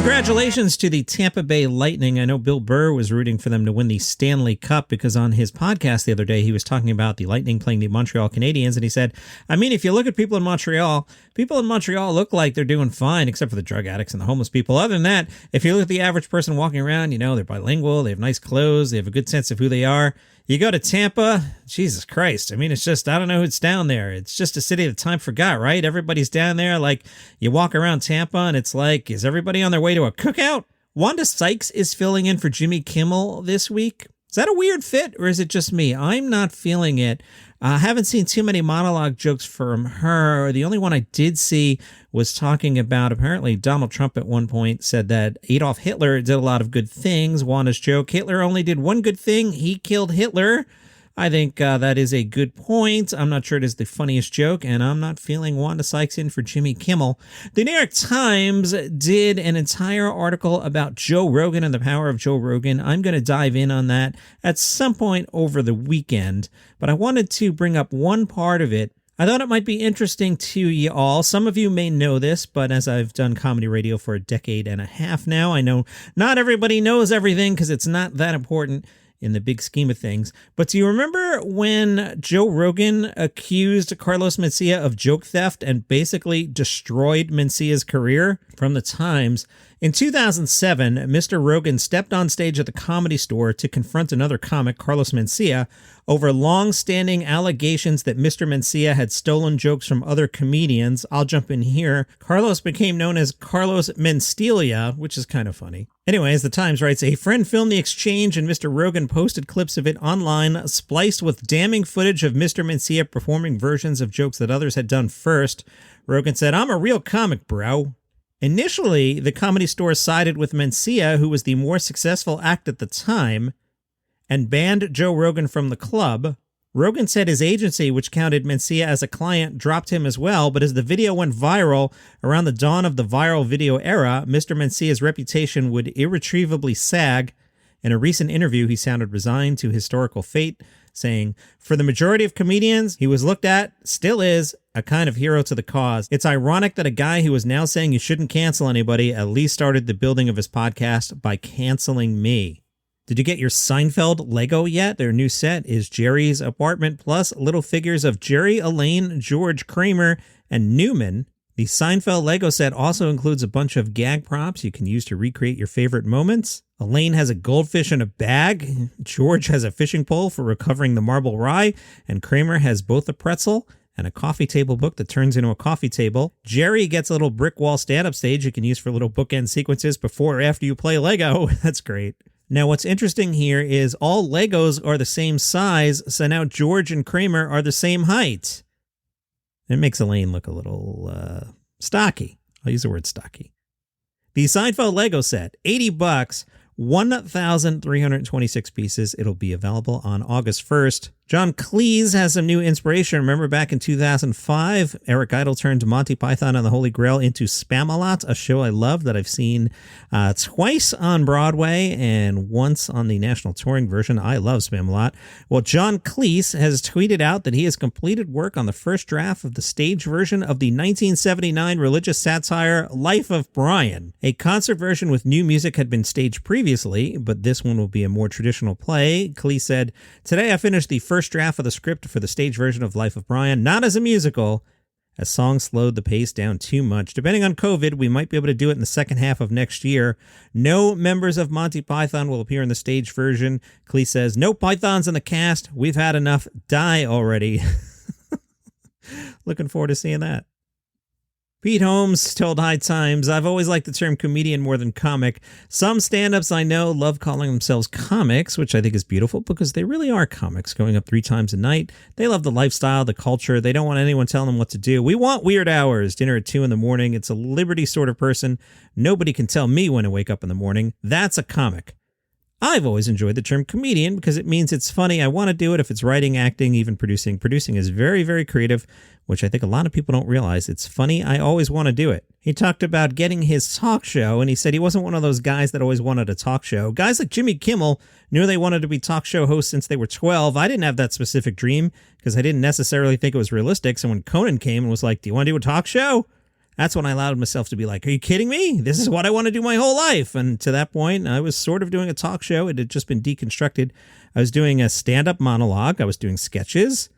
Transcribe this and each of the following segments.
Congratulations to the Tampa Bay Lightning. I know Bill Burr was rooting for them to win the Stanley Cup because on his podcast the other day, he was talking about the Lightning playing the Montreal Canadiens, and he said, I mean, if you look at people in Montreal look like they're doing fine, except for the drug addicts and the homeless people. Other than that, if you look at the average person walking around, you know, they're bilingual, they have nice clothes, they have a good sense of who they are. You go to Tampa, Jesus Christ. I mean, it's just, I don't know who's down there. It's just a city that time forgot, right? Everybody's down there. Like, you walk around Tampa and it's like, is everybody on their way to a cookout? Wanda Sykes is filling in for Jimmy Kimmel this week. Is that a weird fit or is it just me? I'm not feeling it. I haven't seen too many monologue jokes from her. The only one I did see was talking about, apparently Donald Trump at one point said that Adolf Hitler did a lot of good things. Wanda's joke, Hitler only did one good thing. He killed Hitler. I think that is a good point. I'm not sure it is the funniest joke, and I'm not feeling Wanda Sykes in for Jimmy Kimmel. The New York Times did an entire article about Joe Rogan and the power of Joe Rogan. I'm going to dive in on that at some point over the weekend, but I wanted to bring up one part of it. I thought it might be interesting to you all. Some of you may know this, but as I've done comedy radio for a decade and a half now, I know not everybody knows everything because it's not that important in the big scheme of things. But do you remember when Joe Rogan accused Carlos Mencia of joke theft and basically destroyed Mencia's career? From the Times, in 2007, Mr. Rogan stepped on stage at the Comedy Store to confront another comic, Carlos Mencia, over long-standing allegations that Mr. Mencia had stolen jokes from other comedians. I'll jump in here. Carlos became known as Carlos Mencia, which is kind of funny. Anyways, the Times writes, a friend filmed the exchange and Mr. Rogan posted clips of it online, spliced with damning footage of Mr. Mencia performing versions of jokes that others had done first. Rogan said, I'm a real comic, bro. Initially, the Comedy Store sided with Mencia, who was the more successful act at the time, and banned Joe Rogan from the club. Rogan said his agency, which counted Mencia as a client, dropped him as well, but as the video went viral around the dawn of the viral video era, Mr. Mencia's reputation would irretrievably sag. In a recent interview, he sounded resigned to historical fate, saying, for the majority of comedians, he was looked at, still is, a kind of hero to the cause. It's ironic that a guy who is now saying you shouldn't cancel anybody at least started the building of his podcast by canceling me. Did you get your Seinfeld Lego yet? Their new set is Jerry's apartment plus little figures of Jerry, Elaine, George, Kramer, and Newman. The Seinfeld Lego set also includes a bunch of gag props you can use to recreate your favorite moments. Elaine has a goldfish in a bag, George has a fishing pole for recovering the marble rye, and Kramer has both a pretzel and a coffee table book that turns into a coffee table. Jerry gets a little brick wall stand-up stage you can use for little bookend sequences before or after you play Lego. That's great. Now, what's interesting here is all Legos are the same size, so now George and Kramer are the same height. It makes Elaine look a little stocky. I'll use the word stocky. The Seinfeld Lego set, $80, 1,326 pieces. It'll be available on August 1st. John Cleese has some new inspiration. Remember back in 2005, Eric Idle turned Monty Python and the Holy Grail into Spamalot, a show I love that I've seen twice on Broadway and once on the national touring version. I love Spamalot. Well, John Cleese has tweeted out that he has completed work on the first draft of the stage version of the 1979 religious satire Life of Brian. A concert version with new music had been staged previously, but this one will be a more traditional play. Cleese said, today I finished the first draft of the script for the stage version of Life of Brian, not as a musical, as songs slowed the pace down too much. Depending on COVID, we might be able to do it in the second half of next year. No members of Monty Python will appear in the stage version. Cleese says, no Pythons in the cast. We've had enough. Die already. Looking forward to seeing that. Pete Holmes told High Times, I've always liked the term comedian more than comic. Some stand-ups I know love calling themselves comics, which I think is beautiful because they really are comics, going up 3 times a night. They love the lifestyle, the culture. They don't want anyone telling them what to do. We want weird hours, dinner at 2 in the morning. It's a liberty sort of person. Nobody can tell me when to wake up in the morning. That's a comic. I've always enjoyed the term comedian because it means it's funny. I want to do it if it's writing, acting, even producing. Producing is very, very creative, which I think a lot of people don't realize. It's funny. I always want to do it. He talked about getting his talk show, and he said he wasn't one of those guys that always wanted a talk show. Guys like Jimmy Kimmel knew they wanted to be talk show hosts since they were 12. I didn't have that specific dream because I didn't necessarily think it was realistic. So when Conan came and was like, do you want to do a talk show? That's when I allowed myself to be like, are you kidding me? This is what I want to do my whole life. And to that point, I was sort of doing a talk show. It had just been deconstructed. I was doing a stand-up monologue. I was doing sketches.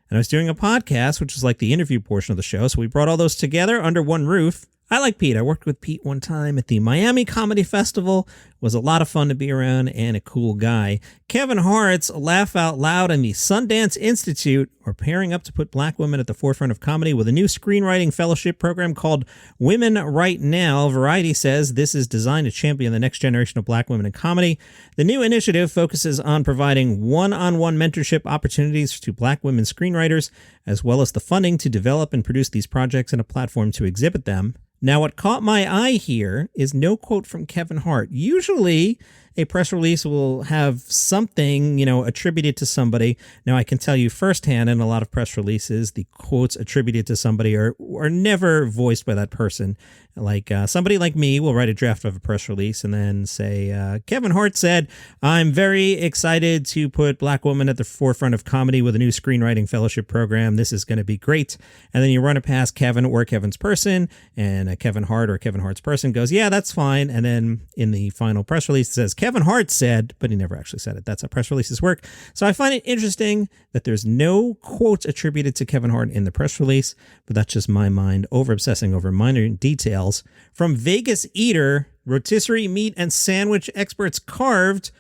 And I was doing a podcast, which was like the interview portion of the show. So we brought all those together under one roof. I like Pete. I worked with Pete one time at the Miami Comedy Festival. It was a lot of fun to be around and a cool guy. Kevin Hart's Laugh Out Loud and the Sundance Institute are pairing up to put black women at the forefront of comedy with a new screenwriting fellowship program called Women Right Now. Variety says this is designed to champion the next generation of black women in comedy. The new initiative focuses on providing one-on-one mentorship opportunities to black women screenwriters, as well as the funding to develop and produce these projects and a platform to exhibit them. Now, what caught my eye here is no quote from Kevin Hart. Usually, a press release will have something, attributed to somebody. Now, I can tell you firsthand in a lot of press releases, the quotes attributed to somebody are never voiced by that person. Like somebody like me will write a draft of a press release and then say, Kevin Hart said, I'm very excited to put black women at the forefront of comedy with a new screenwriting fellowship program. This is going to be great. And then you run it past Kevin or Kevin's person, and Kevin Hart or Kevin Hart's person goes, yeah, that's fine. And then in the final press release, it says, Kevin Hart said, but he never actually said it. That's how press releases work. So I find it interesting that there's no quotes attributed to Kevin Hart in the press release, but that's just my mind over-obsessing over minor details. From Vegas Eater, rotisserie meat and sandwich experts Carved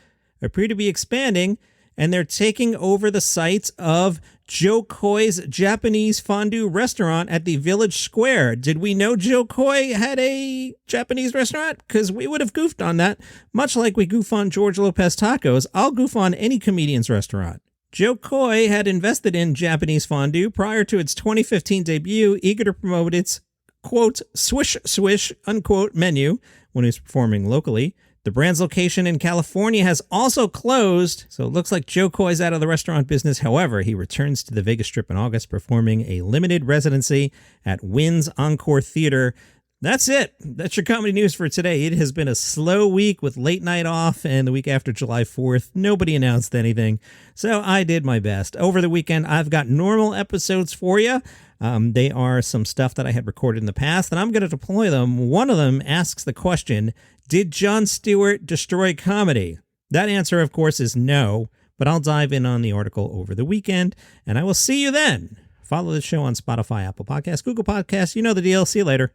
appear to be expanding, and they're taking over the sites of Joe Koi's Japanese fondue restaurant at the Village Square. Did we know Joe Koi had a Japanese restaurant? Because we would have goofed on that. Much like we goof on George Lopez Tacos, I'll goof on any comedian's restaurant. Joe Koi had invested in Japanese fondue prior to its 2015 debut, eager to promote its, quote, swish, swish, unquote, menu when he was performing locally. The brand's location in California has also closed, so it looks like Joe Koi's out of the restaurant business. However, he returns to the Vegas Strip in August, performing a limited residency at Wynn's Encore Theater. That's it. That's your comedy news for today. It has been a slow week with late night off, and the week after July 4th, nobody announced anything, so I did my best. Over the weekend, I've got normal episodes for you. They are some stuff that I had recorded in the past, and I'm going to deploy them. One of them asks the question, did Jon Stewart destroy comedy? That answer, of course, is no, but I'll dive in on the article over the weekend, and I will see you then. Follow the show on Spotify, Apple Podcasts, Google Podcasts. You know the deal. See you later.